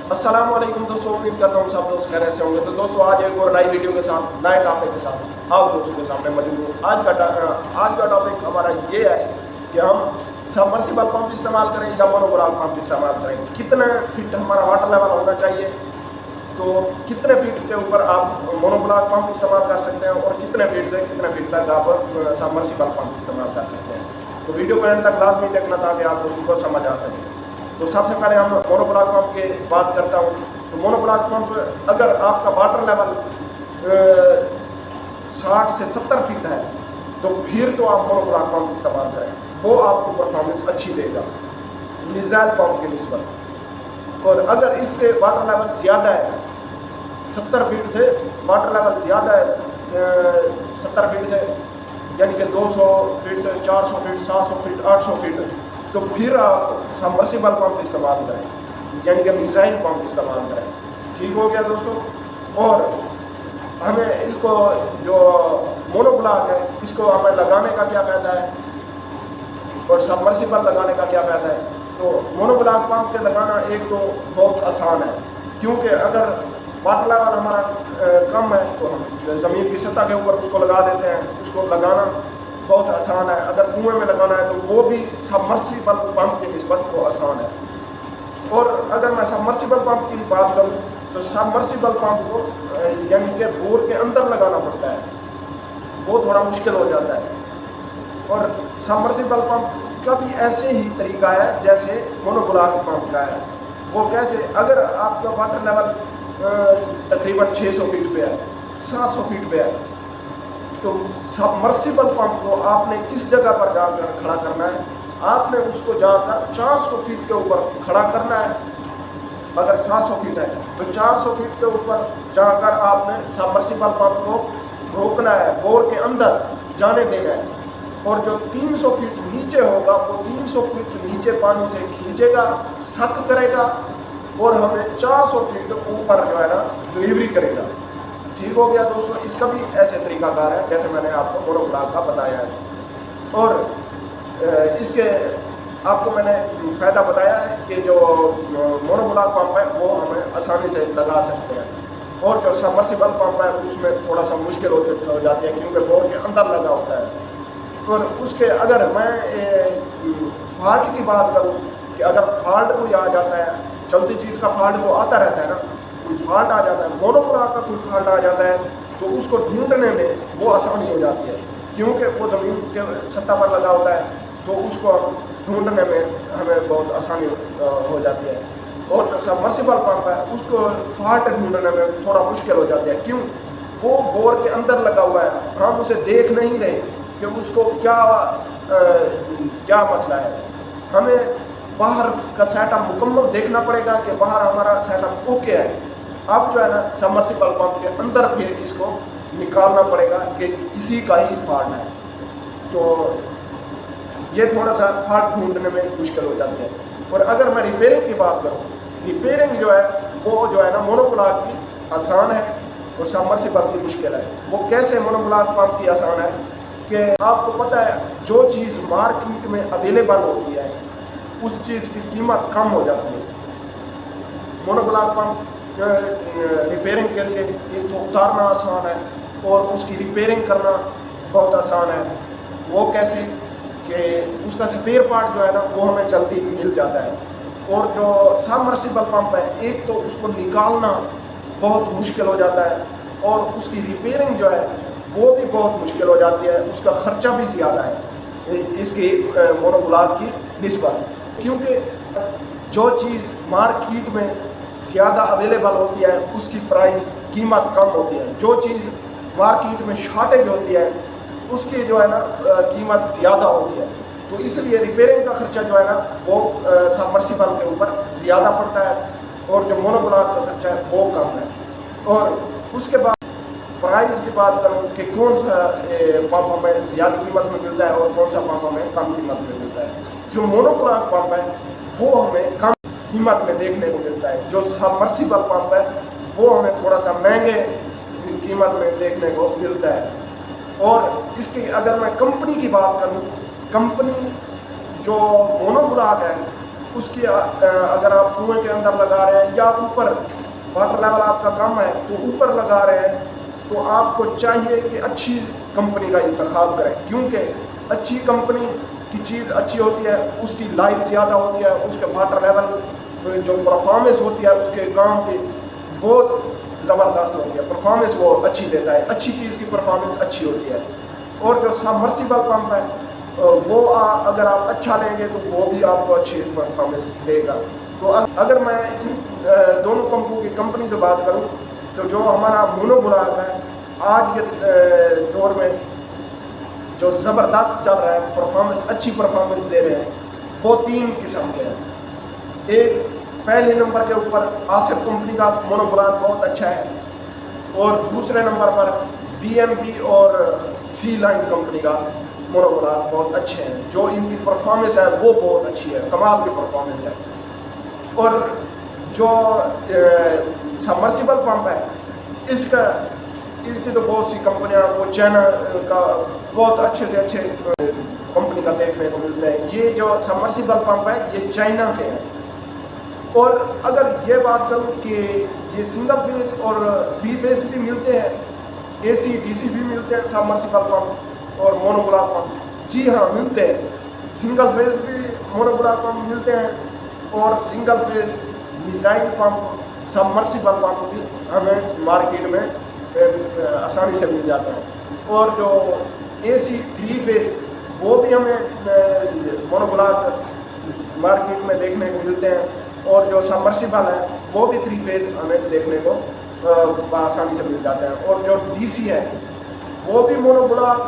अस्सलाम वालेकुम दोस्तों, उम्मीद करता हूँ सब दोस्त खैरियत से होंगे। तो दोस्तों आज एक और नई वीडियो के साथ नए टॉपिक के साथ आप दोस्तों के सामने मौजूद हूँ। आज का टॉपिक हमारा ये है कि हम सबमर्सिबल पंप इस्तेमाल करें या मोनोब्लॉक पंप इस्तेमाल करें। कितने फीट हमारा वाटर लेवल होना चाहिए, तो कितने फीट के ऊपर आप मोनोब्लॉक पंप इस्तेमाल कर सकते हैं और कितने फीट से कितने फीट तक आप सबमर्सिबल पंप इस्तेमाल कर सकते हैं। तो वीडियो को एंड तक लाजमी देखना ताकि आप दोस्तों को समझ आ सके। तो सबसे पहले हम मोनोब्लॉक पंप की बात करता हूँ। तो मोनोब्लॉक पंप अगर आपका वाटर लेवल 60 से 70 फीट है तो फिर तो आप मोनोब्लॉक पंप इस्तेमाल करें, वो आपको परफॉर्मेंस अच्छी देगा मिसाइल पंप की निस्बत। और अगर इससे वाटर लेवल ज़्यादा है, 70 फीट से वाटर लेवल ज़्यादा है, 70 फीट से यानी कि 200 फीट, 400 फीट, 700 फीट, 800 फीट, तो फिर आप सबमर्सिबल पंप इस्तेमाल करें यानी कि मिसाइल पंप इस्तेमाल करें। ठीक हो गया दोस्तों। और हमें इसको जो मोनोब्लॉक है इसको हमें लगाने का क्या फ़ायदा है और सबमर्सिबल लगाने का क्या फ़ायदा है। तो मोनोब्लॉक पंप के लगाना एक तो बहुत आसान है, क्योंकि अगर वाटर लेवल हमारा कम है तो हम ज़मीन की सतह के ऊपर उसको लगा देते हैं। उसको लगाना बहुत आसान है। अगर कुएं में लगाना है तो वो भी सबमर्सिबल पंप की निस्बत वो आसान है। और अगर मैं सबमर्सिबल पंप की बात करूं तो सबमर्सिबल पंप को यानी कि बोर के अंदर लगाना पड़ता है, वो थोड़ा मुश्किल हो जाता है। और सबमर्सिबल पंप का भी ऐसे ही तरीका है जैसे मोनोब्लॉक पंप का है। वो कैसे, अगर आपका वाटर लेवल तकरीबन 600 फीट पे है, 700 फीट पे है, तो सबमर्सिबल पंप को आपने किस जगह पर जाकर खड़ा करना है, आपने उसको जाकर 400 फीट के ऊपर खड़ा करना है। अगर 700 फीट है तो 400 फीट के ऊपर जाकर आपने सबमर्सिबल पंप को रोकना है, बोर के अंदर जाने देना है। और जो 300 फीट नीचे होगा वो 300 फीट नीचे पानी से खींचेगा, सक करेगा और हमें 400 फीट ऊपर जो है ना डिलीवरी करेगा। ठीक हो गया दोस्तों। इसका भी ऐसे तरीकाकार है जैसे मैंने आपको मोनोब्लॉक का बताया है। और इसके आपको मैंने फ़ायदा बताया है कि जो मोनोब्लॉक पंप है वो हमें आसानी से लगा सकते हैं, और जो सबमर्सिबल पंप है उसमें थोड़ा सा मुश्किल हो जाती है क्योंकि बोर के अंदर लगा होता है। और उसके अगर मैं फॉल्ट की बात करूँ कि अगर फॉल्ट कोई आ जाता है, चलती चीज़ का फॉल्ट तो आता रहता है ना, कोई फॉल्ट आ जाता है, मोनोब्लॉक का कोई फॉल्ट आ जाता है तो उसको ढूंढने में वो आसानी हो जाती है, क्योंकि वो ज़मीन के सतह पर लगा होता है तो उसको ढूंढने में हमें बहुत आसानी हो जाती है। और जो सबमर्सिबल पंप है उसको फॉल्ट ढूंढने में थोड़ा मुश्किल हो जाती है, क्यों, वो बोर के अंदर लगा हुआ है, हम उसे देख नहीं रहे कि उसको क्या मसला है। हमें बाहर का सेटअप मुकम्मल देखना पड़ेगा कि बाहर हमारा सेटअप ओके है। अब जो है ना सबमर्सिबल पंप के अंदर फिर इसको निकालना पड़ेगा कि इसी का ही फॉल्ट है, तो ये थोड़ा सा फॉल्ट ढूंढने में मुश्किल हो जाती है। और अगर मैं रिपेयरिंग की बात करूँ, रिपेयरिंग जो है वो जो है ना मोनोब्लॉक की आसान है और सबमर्सिबल की मुश्किल है। वो कैसे मोनोब्लॉक पंप की आसान है कि आपको पता है जो चीज़ मार्केट में अवेलेबल होती है उस चीज़ की कीमत कम हो जाती है। मोनोब्लॉक पंप रिपेयरिंग के लिए एक तो उतारना आसान है और उसकी रिपेयरिंग करना बहुत आसान है। वो कैसे कि उसका स्पेयर पार्ट जो है ना वो हमें जल्दी मिल जाता है। और जो सबमर्सिबल पंप है एक तो उसको निकालना बहुत मुश्किल हो जाता है और उसकी रिपेयरिंग जो है वो भी बहुत मुश्किल हो जाती है, उसका खर्चा भी ज़्यादा है इसकी मोनोब्लॉक की निस्बत, क्योंकि जो चीज़ मार्केट में ज़्यादा अवेलेबल होती है उसकी प्राइस कीमत कम होती है, जो चीज़ मार्केट में शॉर्टेज होती है उसकी जो है ना कीमत ज़्यादा होती है। तो इसलिए रिपेयरिंग का खर्चा जो है ना वो सबमर्सिबल के ऊपर ज़्यादा पड़ता है और जो मोनोब्लॉक का खर्चा है वो कम है। और उसके बाद प्राइस की बात करूँ कि कौन सा पंप हमें ज़्यादा कीमत में मिलता है और कौन सा पंप हमें कम कीमत में मिलता है। जो मोनोब्लॉक पंप है वो हमें कम कीमत में देखने को मिलता है, जो सबमर्सिबल पंप है वो हमें थोड़ा सा महंगे कीमत में देखने को मिलता है। और इसकी अगर मैं कंपनी की बात करूँ, कंपनी जो मोनोब्लॉक है اس کی اگر آپ کنویں کے اندر لگا رہے ہیں یا اوپر واٹر لیول آپ کا کم ہے تو اوپر لگا رہے ہیں، تو آپ کو چاہیے کہ اچھی کمپنی کا انتخاب کریں، کیونکہ اچھی کمپنی کی چیز اچھی ہوتی ہے، اس کی لائف زیادہ ہوتی ہے، اس کے واٹر لیول جو پرفارمنس ہوتی ہے اس کے کام کی وہ زبردست ہوتی ہے، پرفارمنس وہ اچھی دیتا ہے، اچھی چیز کی پرفارمنس اچھی ہوتی ہے۔ اور جو سبمرسیبل پمپ ہے وہ اگر آپ اچھا لیں گے تو وہ بھی آپ کو اچھی پرفارمنس دے گا۔ تو اگر میں ان دونوں پمپوں کی کمپنی کی بات کروں تو جو ہمارا مونو بلاک ہے آج کے دور میں جو زبردست چل رہا ہے، پرفارمنس اچھی پرفارمنس دے رہے ہیں، وہ 3 قسم کے ہیں۔ ایک پہلے نمبر کے اوپر آصف کمپنی کا مونو بلاک بہت اچھا ہے، اور دوسرے نمبر پر BMB اور سی لائن کمپنی کا مونو بلاک بہت اچھے ہیں، جو ان کی پرفارمنس ہے وہ بہت اچھی ہے، کمال کی پرفارمنس ہے۔ اور جو سبمرسیبل پمپ ہے اس کی تو بہت سی کمپنیاں، وہ چائنا کا بہت اچھے سے اچھے کمپنی کا دیکھنے کو ملتا ہے۔ یہ جو سبمرسیبل پمپ ہے یہ چائنا کے ہیں۔ اور اگر یہ بات کروں کہ یہ سنگل فیز اور 3 فیز بھی ملتے ہیں، AC DC بھی ملتے ہیں سبمرسیبل پمپ اور مونو بلاک پمپ، جی ہاں ملتے ہیں، سنگل فیز بھی مونو بلاک پمپ ملتے ہیں اور single phase missile pump submersible pump بھی ہمیں مارکیٹ میں آسانی سے مل جاتا ہے۔ اور جو AC 3 فیز وہ بھی ہمیں مونو بلاک مارکیٹ میں دیکھنے کو ملتے ہیں، اور جو سبمرسیبل ہے وہ بھی 3 فیز ہمیں دیکھنے کو آسانی سے مل جاتے ہیں۔ اور جو DC ہے وہ بھی مونو بلاک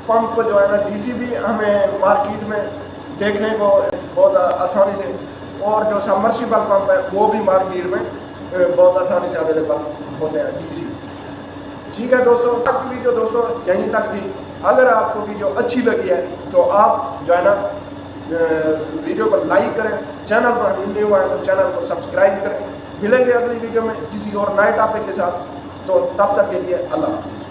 پمپ جو ہے نا DC بھی ہمیں مارکیٹ میں دیکھنے کو بہت آسانی سے، اور جو سبمرسیبل پمپ ہے وہ بھی مارکیٹ میں بہت آسانی سے اویلیبل ہوتے ہیں DC۔ ٹھیک ہے دوستوں، آج کی ویڈیو دوستوں یہیں تک تھی۔ اگر آپ کو ویڈیو اچھی لگی ہے تو آپ جو ہے نا ویڈیو کو لائک کریں، چینل پر نیو آئے تو چینل کو سبسکرائب کریں۔ ملیں گے اگلی ویڈیو میں کسی اور نئے ٹاپک کے ساتھ، تو تب تک کے لیے اللہ حافظ۔